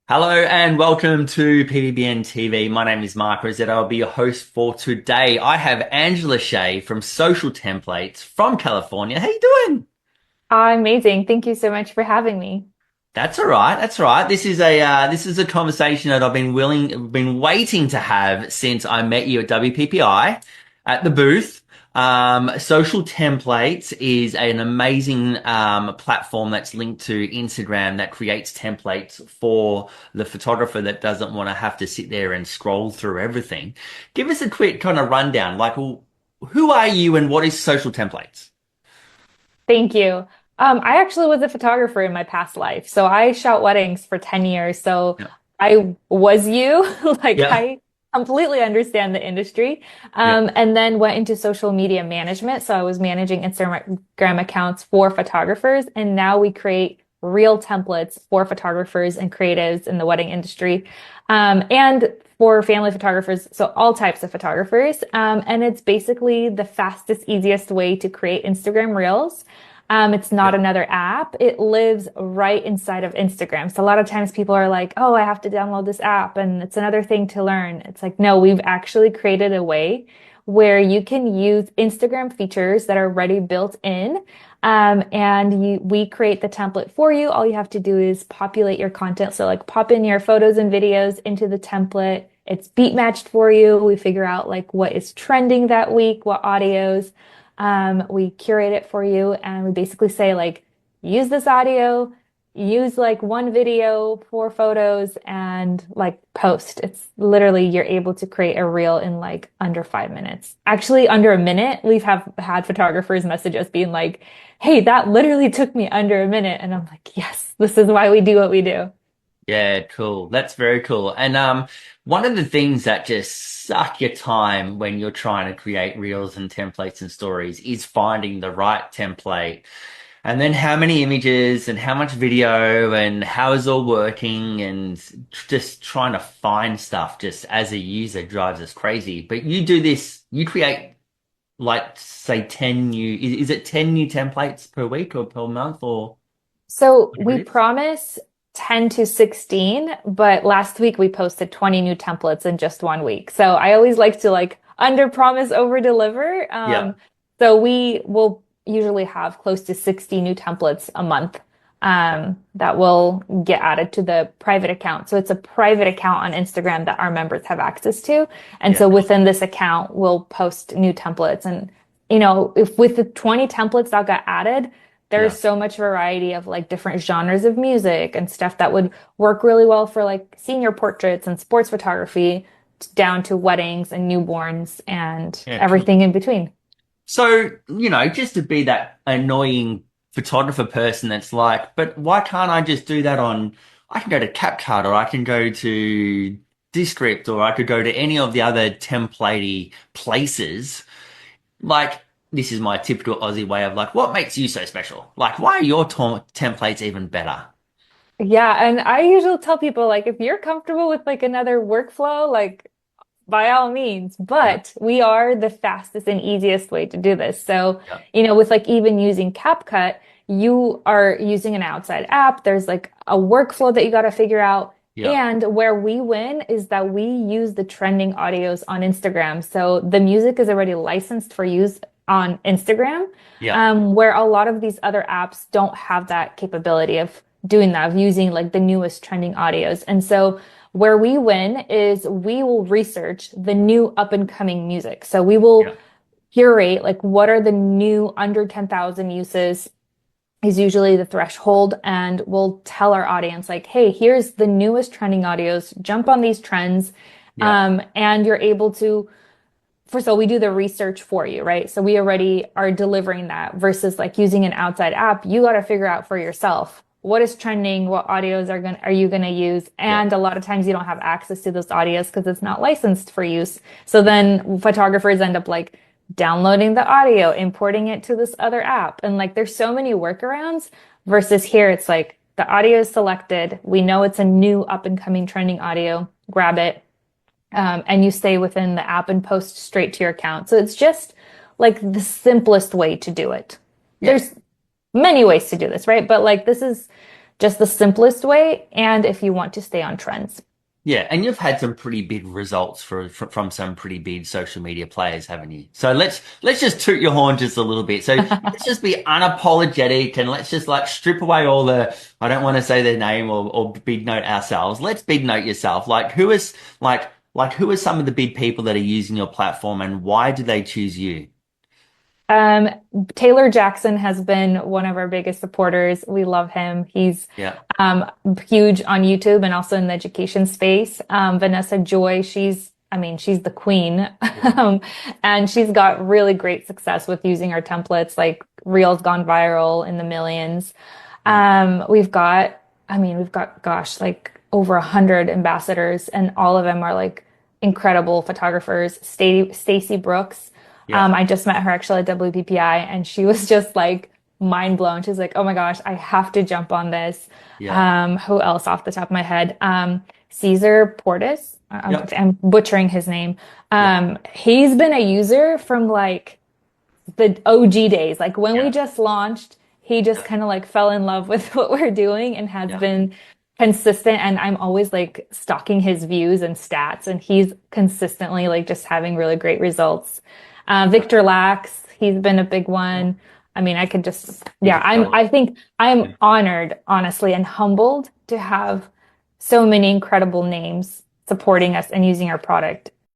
Hello and welcome to PPBN TV. My name is Mark Rosetta. I'll be your host for today. I have Angela Shae from Social Templates from California. How you doing? Amazing. Thank you so much for having me. That's all right. That's all right. This is a conversation that I've been waiting to have since I met you at WPPI at the booth. Social Templates is an amazing platform that's linked to Instagram that creates templates for the photographer that doesn't want to have to sit there and scroll through everything. Give us a quick kind of rundown. Who are you and what is Social Templates? Thank you. I actually was a photographer in my past life. So I shot weddings for 10 years. So Yeah. I was you. Like Yeah. I completely understand the industry. Yeah. And then went into social media management. So I was managing Instagram accounts for photographers. And now we create real templates for photographers and creatives in the wedding industry. And for family photographers, so all types of photographers. And it's basically the fastest, easiest way to create Instagram Reels. It's not Yeah. another app. It lives right inside of Instagram. So a lot of times people are like, oh, I have to download this app and it's another thing to learn. It's like, no, we've actually created a way where you can use Instagram features that are already built in. We create the template for you. All you have to do is populate your content. So like pop in your photos and videos into the template. It's beat matched for you. We figure out like what is trending that week, what audios. We curate it for you and we basically say like, use this audio, use like one video, four photos, and like post. It's literally you're able to create a reel in like under 5 minutes. Actually, under a minute. We've have had photographers message us being like, "Hey, that literally took me under a minute," and I'm like, "Yes, this is why we do what we do." Yeah, cool. That's very cool. And one of the things that just suck your time when you're trying to create reels and templates and stories is finding the right template. And then how many images and how much video and how is all working and just trying to find stuff just as a user drives us crazy. But you do this, you create like say 10 new, is it 10 new templates per week or per month or So whatever we it is? promise 10 to 16, but last week we posted 20 new templates in just 1 week. So I always like to like under promise, over deliver. Yeah. So we will usually have close to 60 new templates a month that will get added to the private account. So it's a private account on Instagram that our members have access to. And Yeah. so within this account, we'll post new templates. And, you know, if with the 20 templates that got added, there's Yeah. so much variety of like different genres of music and stuff that would work really well for like senior portraits and sports photography down to weddings and newborns and Yeah. Cool. everything in between. So, just to be that annoying photographer person that's like, but why can't I just do that I can go to CapCut or I can go to Descript or I could go to any of the other templatey places. Like, this is my typical Aussie way of like, what makes you so special? Like, why are your templates even better? Yeah, and I usually tell people like if you're comfortable with like another workflow, like by all means, Yeah. but we are the fastest and easiest way to do this. So, Yeah. with like even using CapCut, you are using an outside app. There's like a workflow that you got to figure out. Yeah. And where we win is that we use the trending audios on Instagram. So the music is already licensed for use on Instagram, Yeah. where a lot of these other apps don't have that capability of doing that, of using like the newest trending audios. And so where we win is we will research the new up and coming music. So we will Yeah. curate like what are the new under 10,000 uses is usually the threshold. And we'll tell our audience like, hey, here's the newest trending audios, jump on these trends. Yeah. And you're able to, first of all, we do the research for you, right? So we already are delivering that versus like using an outside app. You got to figure out for yourself what is trending, what audios are you gonna use, Yeah. and a lot of times you don't have access to those audios because it's not licensed for use. So then photographers end up like downloading the audio, importing it to this other app, and like there's so many workarounds. Versus here, it's like the audio is selected. We know it's a new up and coming trending audio. Grab it and you stay within the app and post straight to your account. So it's just like the simplest way to do it. Yeah. There's many ways to do this, right? But like this is just the simplest way, and if you want to stay on trends. Yeah, and you've had some pretty big results from some pretty big social media players, haven't you? So let's just toot your horn just a little bit. So let's just be unapologetic and let's just like strip away all the I don't want to say their name or big note ourselves. Let's big note yourself. Like who are some of the big people that are using your platform and why do they choose you? Um, Taylor Jackson has been one of our biggest supporters. We love him. He's Yeah, huge on YouTube and also in the education space. Vanessa Joy, she's the queen. yeah, Um, and she's got really great success with using our templates, like Reels gone viral in the millions. yeah, Gosh, like over 100 ambassadors, and all of them are like incredible photographers. Stacy Brooks. yeah, I just met her actually at WPPI, and she was just like mind blown. She's like, "Oh my gosh, I have to jump on this." yeah, Who else off the top of my head? Caesar Portis. yep, I'm butchering his name. yep, He's been a user from like the OG days. Like when we yeah, just launched, he just yeah, kind of like fell in love with what we're doing and has yeah. been consistent. And I'm always like stalking his views and stats, and he's consistently like just having really great results. Victor Lax, he's been a big Yeah. one. I mean, I could just, You yeah, could go on. I think I'm Yeah. honored, honestly, and humbled to have so many incredible names supporting us and using our product.